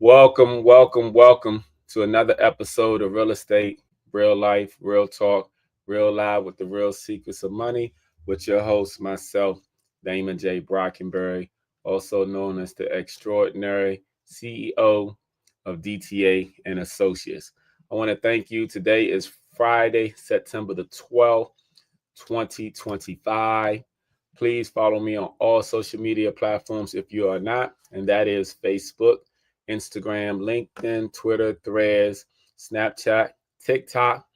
Welcome to another episode of Real Estate, Real Life, Real Talk, Real Live with the Real Secrets of Money with your host, myself, Damon J. Brockenberry, also known as the extraordinary CEO of DTA and Associates. I want to thank you. Today is Friday, September the 12th, 2025. Please follow me on all social media platforms if you are not, and that is Facebook, Instagram, LinkedIn, Twitter, Threads, Snapchat, TikTok,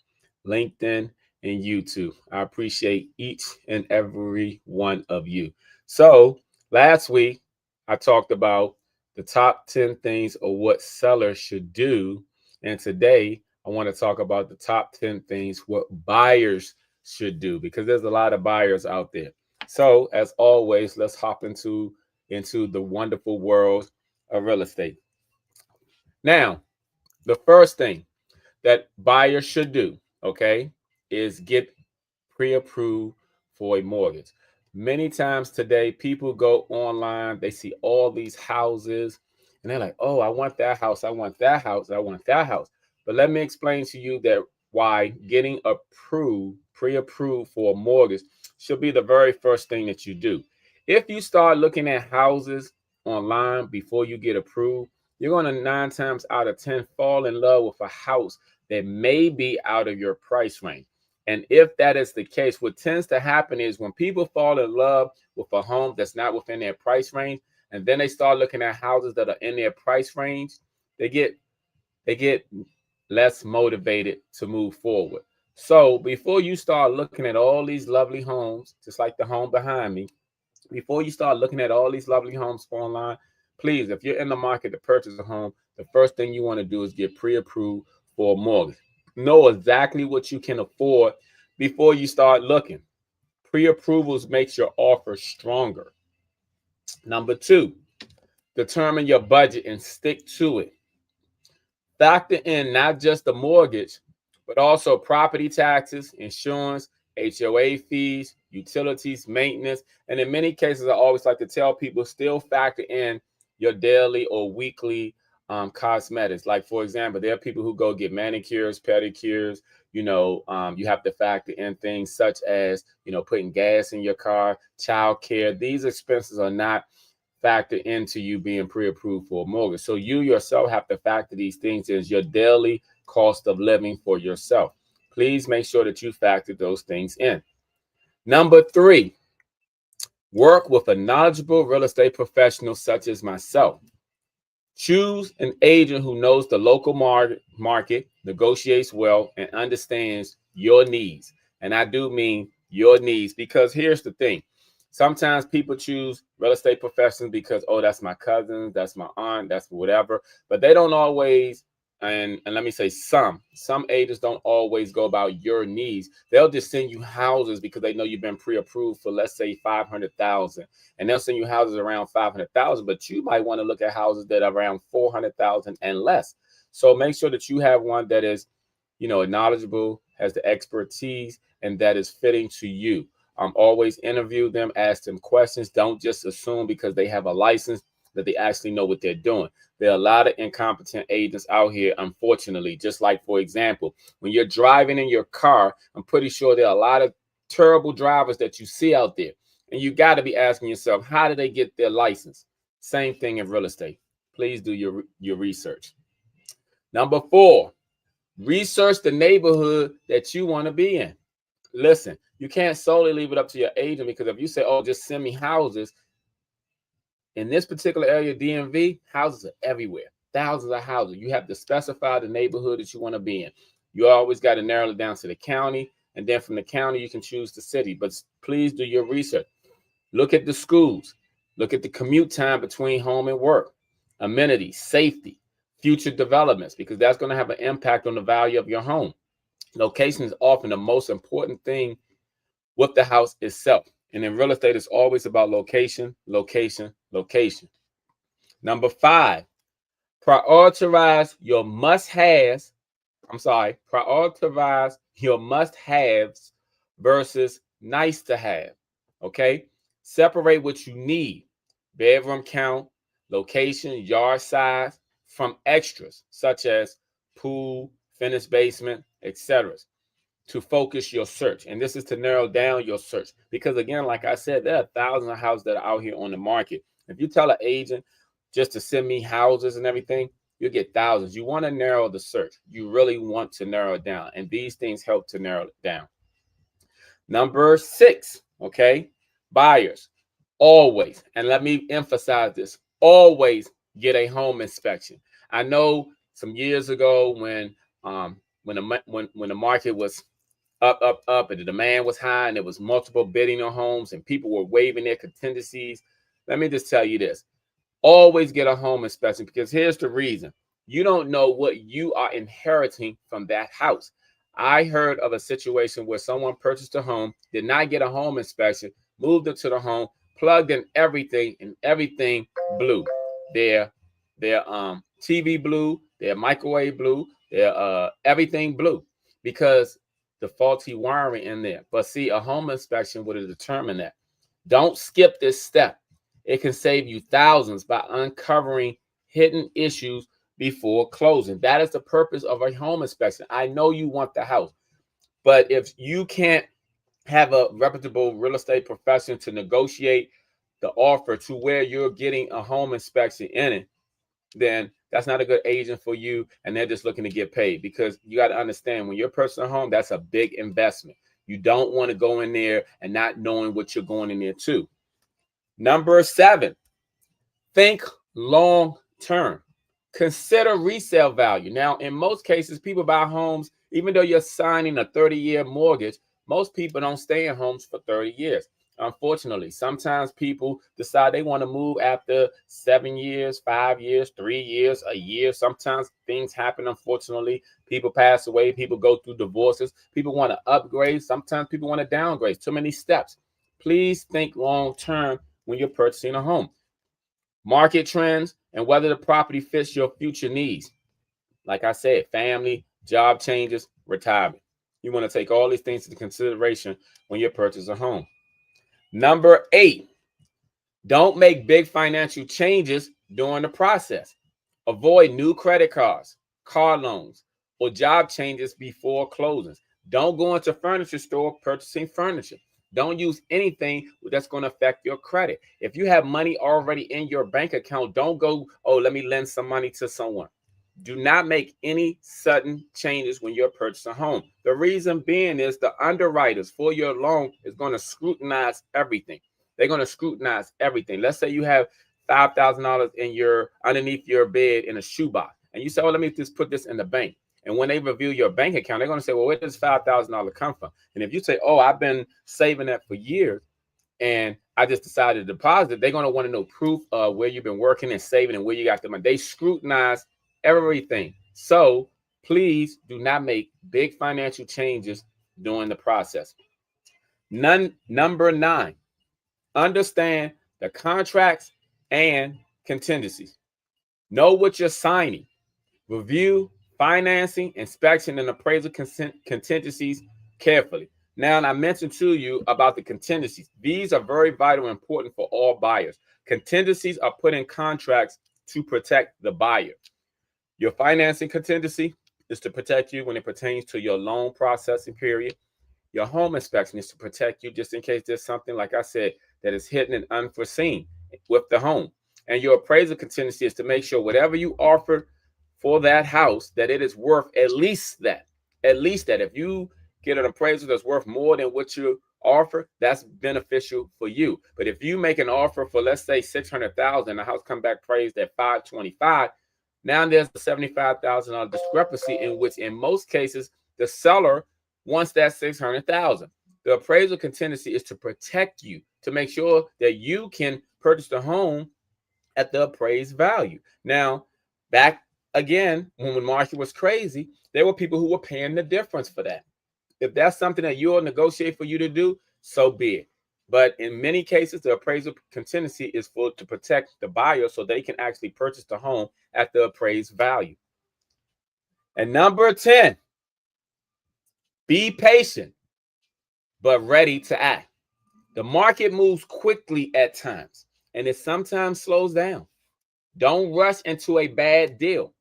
LinkedIn, and YouTube. I appreciate each and every one of you. So, last week, I talked about the top 10 things of what sellers should do. And today, I want to talk about the top 10 things what buyers should do because there's a lot of buyers out there. So, as always, let's hop into the wonderful world of real estate. Now, the first thing that buyers should do, okay, is get pre-approved for a mortgage. Many times today, people go online, they see all these houses, and they're like, oh, I want that house, I want that house, I want that house. But let me explain to you that why getting approved, pre-approved for a mortgage should be the very first thing that you do. If you start looking at houses online before you get approved, you're going to 9 times out of 10 fall in love with a house that may be out of your price range. And if that is the case, what tends to happen is when people fall in love with a home that's not within their price range, and then they start looking at houses that are in their price range, they get less motivated to move forward. So before you start looking at all these lovely homes, just like the home behind me, before you start looking at all these lovely homes for online, please, if you're in the market to purchase a home, the first thing you want to do is get pre-approved for a mortgage. Know exactly what you can afford before you start looking. Pre-approvals makes your offer stronger. Number two, determine your budget and stick to it. Factor in not just the mortgage, but also property taxes, insurance, HOA fees, utilities, maintenance. And in many cases, I always like to tell people still factor in your daily or weekly cosmetics. Like, for example, there are people who go get manicures, pedicures. You have to factor in things such as, putting gas in your car, child care. These expenses are not factor into you being pre-approved for a mortgage. So you yourself have to factor these things as your daily cost of living for yourself. Please make sure that you factor those things in. Number three, work with a knowledgeable real estate professional such as myself. Choose an agent who knows the local market, negotiates well, and understands your needs. And I do mean your needs because here's the thing. Sometimes people choose real estate professionals because, oh, that's my cousin, that's my aunt, that's whatever. But they don't always, and let me say some agents don't always go about your needs. They'll just send you houses because they know you've been pre-approved for, let's say, 500,000, and they'll send you houses around 500,000. But you might want to look at houses that are around 400,000 and less. So make sure that you have one that is, knowledgeable, has the expertise, and that is fitting to you. Always interview them, ask them questions. Don't just assume because they have a license that they actually know what they're doing. There are a lot of incompetent agents out here, unfortunately. Just like, for example, when you're driving in your car, I'm pretty sure there are a lot of terrible drivers that you see out there. And you got to be asking yourself, how did they get their license? Same thing in real estate. Please do your research. Number four, research the neighborhood that you want to be in. Listen, you can't solely leave it up to your agent because if you say, oh, just send me houses, in this particular area, DMV, houses are everywhere. Thousands of houses. You have to specify the neighborhood that you want to be in. You always got to narrow it down to the county, and then from the county, you can choose the city. But please do your research. Look at the schools. Look at the commute time between home and work, amenities, safety, future developments, because that's going to have an impact on the value of your home. Location is often the most important thing with the house itself. And in real estate, it's always about location, location, location. Number five, prioritize your must-haves. Prioritize your must-haves versus nice to have. Okay? Separate what you need. Bedroom count, location, yard size, from extras such as pool, finished basement, etc. to focus your search. And this is to narrow down your search. Because again, like I said, there are thousands of houses that are out here on the market. If you tell an agent just to send me houses and everything, you'll get thousands. You want to narrow the search. You really want to narrow it down. And these things help to narrow it down. Number 6, okay, buyers always, and let me emphasize this, always get a home inspection. I know some years ago when the market was up, and the demand was high, and there was multiple bidding on homes, and people were waiving their contingencies. Let me just tell you this: always get a home inspection, because here's the reason. You don't know what you are inheriting from that house. I heard of a situation where someone purchased a home, did not get a home inspection, moved into the home, plugged in everything, and everything blew. Their TV blew, their microwave blew, their everything blew because the faulty wiring in there. But see, a home inspection would have determined that. Don't skip this step. It can save you thousands by uncovering hidden issues before closing. That is the purpose of a home inspection. I know you want the house, but if you can't have a reputable real estate professional to negotiate the offer to where you're getting a home inspection in it, then that's not a good agent for you, and they're just looking to get paid. Because you got to understand, when you're purchasing a home, that's a big investment. You don't want to go in there and not knowing what you're going in there to. Number 7, think long term. Consider resale value. Now, in most cases, people buy homes, even though you're signing a 30-year mortgage, most people don't stay in homes for 30 years. Unfortunately, sometimes people decide they want to move after 7 years, 5 years, 3 years, a year. Sometimes things happen. Unfortunately, people pass away, people go through divorces, people want to upgrade. Sometimes people want to downgrade. Too many steps. Please think long term when you're purchasing a home. Market trends and whether the property fits your future needs. Like I said, family, job changes, retirement. You want to take all these things into consideration when you purchase a home. Number 8, don't make big financial changes during the process. Avoid new credit cards, car loans, or job changes before closings. Don't go into a furniture store purchasing furniture. Don't use anything that's going to affect your credit. If you have money already in your bank account, don't go, oh, let me lend some money to someone. Do not make any sudden changes when you're purchasing a home. The reason being is the underwriters for your loan is going to scrutinize everything. They're going to scrutinize everything. Let's say you have $5,000 in your underneath your bed in a shoebox, and you say, "Oh, let me just put this in the bank." And when they review your bank account, they're going to say, "Well, where does $5,000 come from?" And if you say, "Oh, I've been saving that for years, and I just decided to deposit," they're going to want to know proof of where you've been working and saving and where you got the money. They scrutinize everything. So please do not make big financial changes during the process. Number 9, understand the contracts and contingencies. Know what you're signing. Review financing, inspection, and appraisal contingencies carefully. Now, I mentioned to you about the contingencies. These are very vital and important for all buyers. Contingencies are put in contracts to protect the buyer. Your financing contingency is to protect you when it pertains to your loan processing period. Your home inspection is to protect you just in case there's something, like I said, that is hidden and unforeseen with the home. And your appraisal contingency is to make sure whatever you offer for that house, that it is worth at least that. At least that. If you get an appraisal that's worth more than what you offer, that's beneficial for you. But if you make an offer for, let's say, 600,000, the house come back praised at 525, now there's a $75,000 discrepancy, in which in most cases the seller wants that 600,000. The appraisal contingency is to protect you, to make sure that you can purchase the home at the appraised value. Now, back again, when the market was crazy, there were people who were paying the difference for that. If that's something that you'll negotiate for you to do, so be it. But in many cases, the appraisal contingency is for to protect the buyer so they can actually purchase the home at the appraised value. And number 10, be patient, but ready to act. The market moves quickly at times, and it sometimes slows down. Don't rush into a bad deal.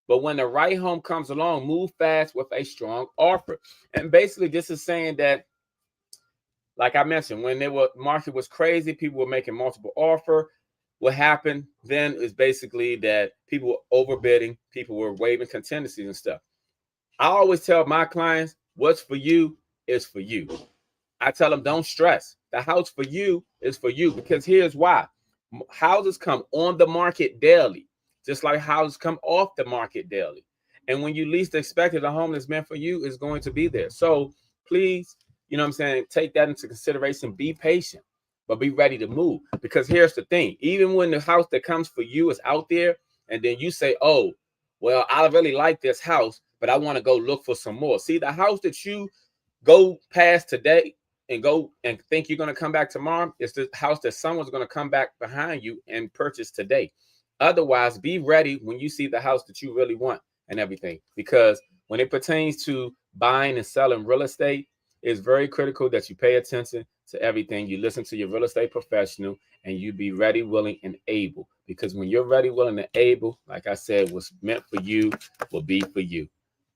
But when the right home comes along, move fast with a strong offer. And basically, this is saying that, like I mentioned, when the market was crazy, people were making multiple offer. What happened then is basically that people were overbidding, people were waiving contingencies and stuff. I always tell my clients, what's for you is for you. I tell them, don't stress. The house for you is for you, because here's why. Houses come on the market daily, just like houses come off the market daily. And when you least expect it, a home that's meant for you is going to be there. So please, you know what I'm saying, take that into consideration. Be patient, but be ready to move. Because here's the thing, even when the house that comes for you is out there, and then you say, oh, well, I really like this house, but I want to go look for some more. See, the house that you go past today and go and think you're going to come back tomorrow, it's the house that someone's going to come back behind you and purchase today. Otherwise, be ready when you see the house that you really want and everything. Because when it pertains to buying and selling real estate, it's very critical that you pay attention to everything. You listen to your real estate professional, and you be ready, willing, and able. Because when you're ready, willing, and able, like I said, what's meant for you will be for you.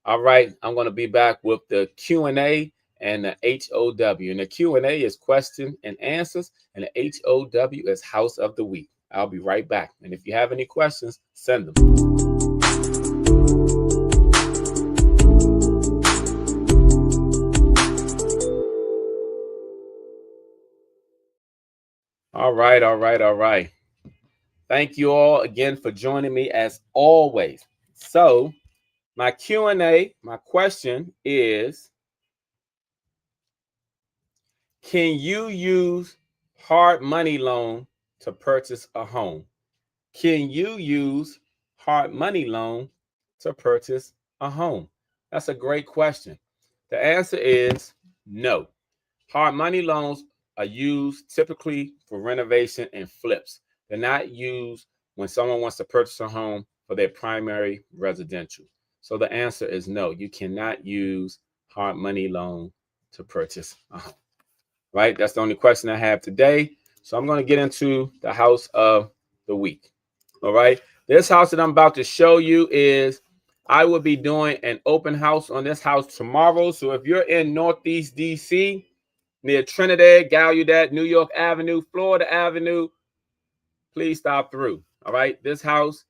All right, I'm going to be back with the Q&A and the H.O.W. And the Q&A is question and answers, and the H.O.W. is House of the Week. I'll be right back. And if you have any questions, send them. All right, all right, all right. Thank you all again for joining me as always. So my Q&A, my question is, can you use hard money loan to purchase a home? Can you use hard money loan to purchase a home? That's a great question. The answer is no. Hard money loans are used typically for renovation and flips. They're not used when someone wants to purchase a home for their primary residential. So the answer is no. You cannot use hard money loan to purchase a home. Right? That's the only question I have today. So I'm going to get into the house of the week. All right. This house that I'm about to show you is, I will be doing an open house on this house tomorrow. So if you're in Northeast DC, near Trinidad, Gallaudet, New York Avenue, Florida Avenue, please stop through. All right. This house,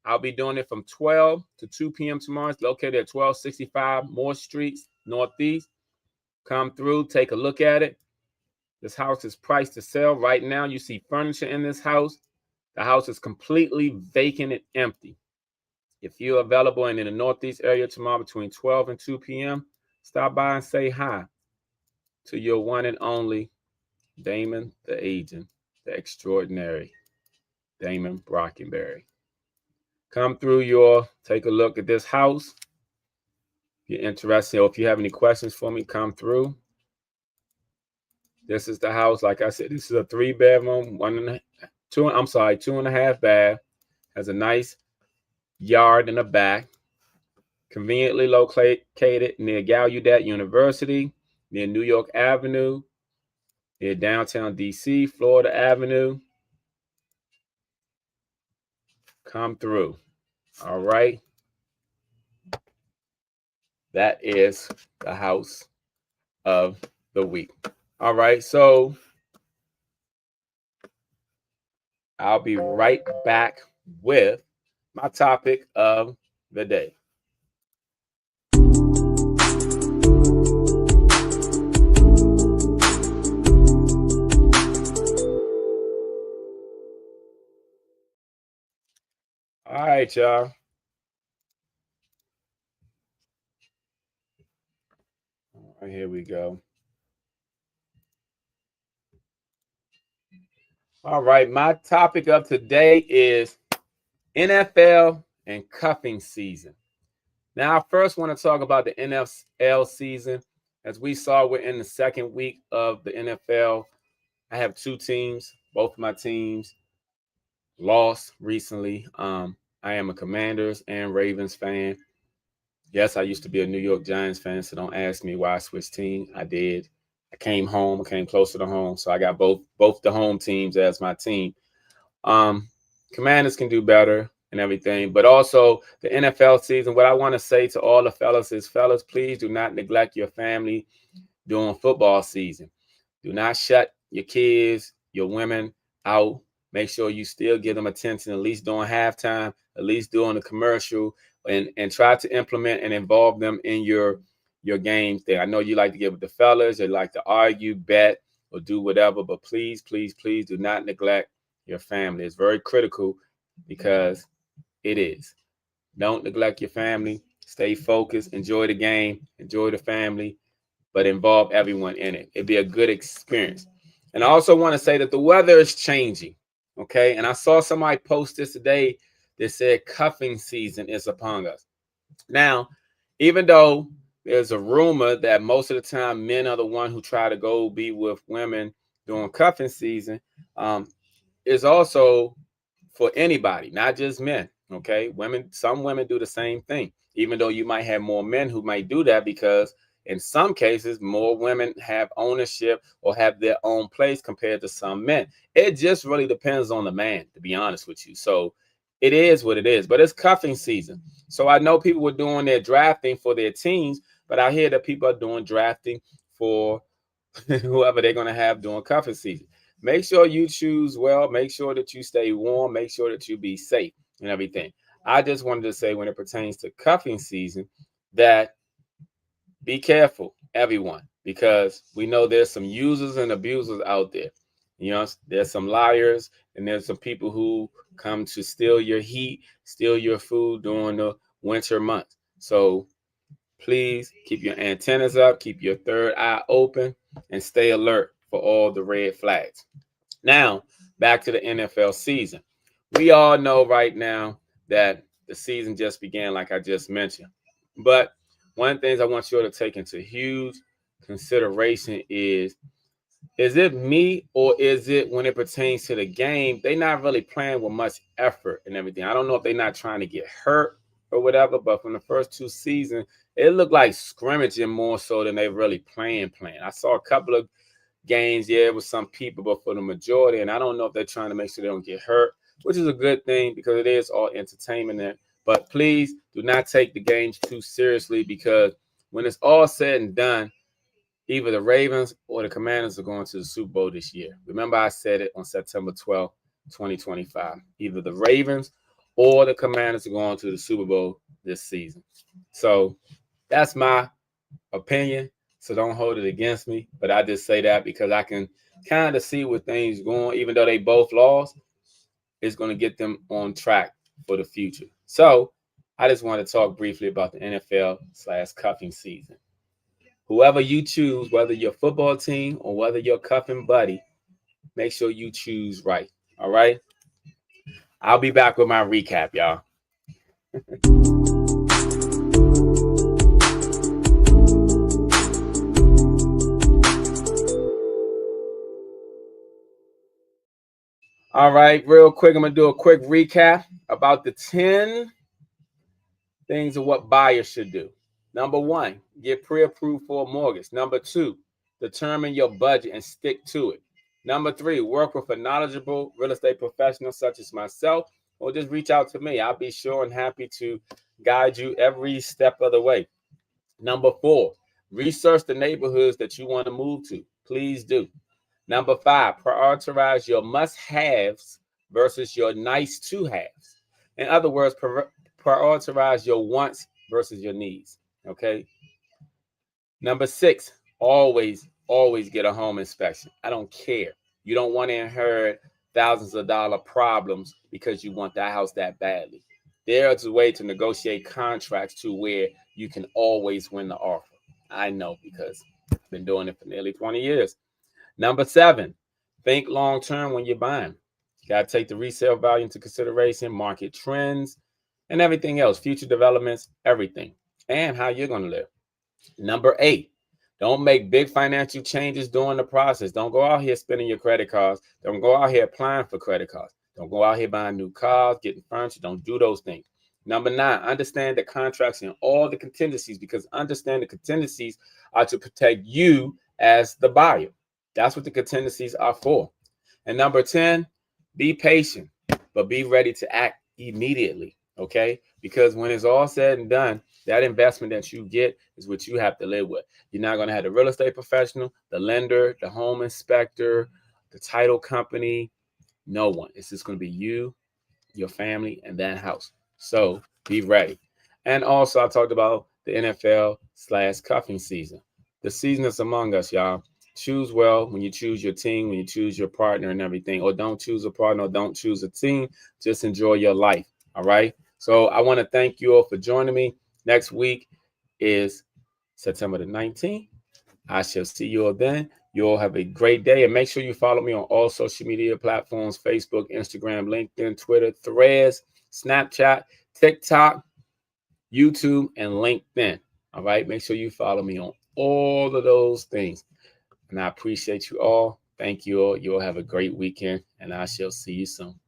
I'll be doing it from 12 to 2 p.m. tomorrow. It's located at 1265 Moore Street, Northeast. Come through, take a look at it. This house is priced to sell. Right now, you see furniture in this house. The house is completely vacant and empty. If you're available and in the Northeast area tomorrow between 12 and 2 p.m., stop by and say hi to your one and only Damon the Agent, the extraordinary Damon Brockenberry. Come through, take a look at this house. If you're interested, or if you have any questions for me, come through. This is the house. Like I said, this is a 3-bedroom, 2.5 bath. Has a nice yard in the back. Conveniently located near Gallaudet University, near New York Avenue, near downtown DC, Florida Avenue. Come through. All right. That is the house of the week. All right. So I'll be right back with my topic of the day. All right, y'all. All right, here we go. All right, my topic of today is NFL and cuffing season. Now, I first want to talk about the NFL season. As we saw, we're in the second week of the NFL. I have two teams. Both of my teams lost recently. I am a Commanders and Ravens fan. Yes, I used to be a New York Giants fan, so don't ask me why I switched teams. I did. I came home, came closer to home, so I got both the home teams as my team. Commanders can do better and everything. But also the NFL season, what I want to say to all the fellas is, fellas, please do not neglect your family during football season. Do not shut your kids, your women out. Make sure you still give them attention, at least during halftime, at least during the commercial, and try to implement and involve them in your games there. I know you like to get with the fellas, you like to argue, bet, or do whatever, but please, please, please do not neglect your family. It's very critical because it is. Don't neglect your family. Stay focused. Enjoy the game. Enjoy the family, but involve everyone in it. It'd be a good experience. And I also want to say that the weather is changing. Okay. And I saw somebody post this today that said cuffing season is upon us. Now, even though there's a rumor that most of the time men are the one who try to go be with women during cuffing season, is also for anybody, not just men. Okay, women, some women do the same thing, even though you might have more men who might do that, because in some cases more women have ownership or have their own place compared to some men. It just really depends on the man, to be honest with you. So it is what it is, but it's cuffing season. So I know people were doing their drafting for their teams, but I hear that people are doing drafting for whoever they're going to have during cuffing season. Make sure you choose well. Make sure that you stay warm. Make sure that you be safe and everything. I just wanted to say, when it pertains to cuffing season, that be careful, everyone, because we know there's some users and abusers out there. You know, there's some liars and there's some people who come to steal your heat, steal your food during the winter months. So please keep your antennas up, keep your third eye open, and stay alert for all the red flags. Now, back to the NFL season. We all know right now that the season just began, like I just mentioned. But one of the things I want you all to take into huge consideration is it me, or is it, when it pertains to the game, they not really playing with much effort and everything? I don't know if they're not trying to get hurt or whatever, but from the first two seasons, it looked like scrimmaging more so than they really playing. I saw a couple of games, yeah, with some people, but for the majority, and I don't know if they're trying to make sure they don't get hurt, which is a good thing because it is all entertainment there. But please do not take the games too seriously, because when it's all said and done, either the Ravens or the Commanders are going to the Super Bowl this year. Remember, I said it on September 12th, 2025. Either the Ravens or the Commanders are going to the Super Bowl this season. So that's my opinion. So don't hold it against me. But I just say that because I can kind of see where things going. Even though they both lost, it's going to get them on track for the future. So I just want to talk briefly about the NFL/cuffing season. Whoever you choose, whether your football team or whether your cuffing buddy, make sure you choose right. All right. I'll be back with my recap, y'all. All right, real quick, I'm going to do a quick recap about the 10 things of what buyers should do. Number 1, get pre-approved for a mortgage. Number 2, determine your budget and stick to it. Number 3, work with a knowledgeable real estate professional such as myself, or just reach out to me. I'll be sure and happy to guide you every step of the way. Number 4, research the neighborhoods that you want to move to. Please do. Number 5, prioritize your must-haves versus your nice-to-haves. In other words, prioritize your wants versus your needs. Okay. Number 6, always get a home inspection. I don't care. You don't want to inherit thousands of dollar problems because you want that house that badly. There's a way to negotiate contracts to where you can always win the offer. I know, because I've been doing it for nearly 20 years. Number 7, think long term when you're buying. You got to take the resale value into consideration, market trends, and everything else, future developments, everything, and how you're going to live. Number 8, don't make big financial changes during the process. Don't go out here spending your credit cards. Don't go out here applying for credit cards. Don't go out here buying new cars, getting furniture. Don't do those things. Number 9, understand the contracts and all the contingencies, because understand the contingencies are to protect you as the buyer. That's what the contingencies are for. And number 10, be patient. but be ready to act immediately. Okay, because when it's all said and done, that investment that you get is what you have to live with. You're not going to have the real estate professional, the lender, the home inspector, the title company, no one. It's just going to be you, your family, and that house. So be ready. And also, I talked about the NFL/cuffing season. The season is among us, y'all. Choose well when you choose your team, when you choose your partner and everything, or don't choose a partner, or don't choose a team. Just enjoy your life. All right. So I want to thank you all for joining me. Next week is September the 19th. I shall see you all then. You all have a great day, and make sure you follow me on all social media platforms: Facebook, Instagram, LinkedIn, Twitter, Threads, Snapchat, TikTok, YouTube, and LinkedIn. All right. Make sure you follow me on all of those things. And I appreciate you all. Thank you all. You all have a great weekend, and I shall see you soon.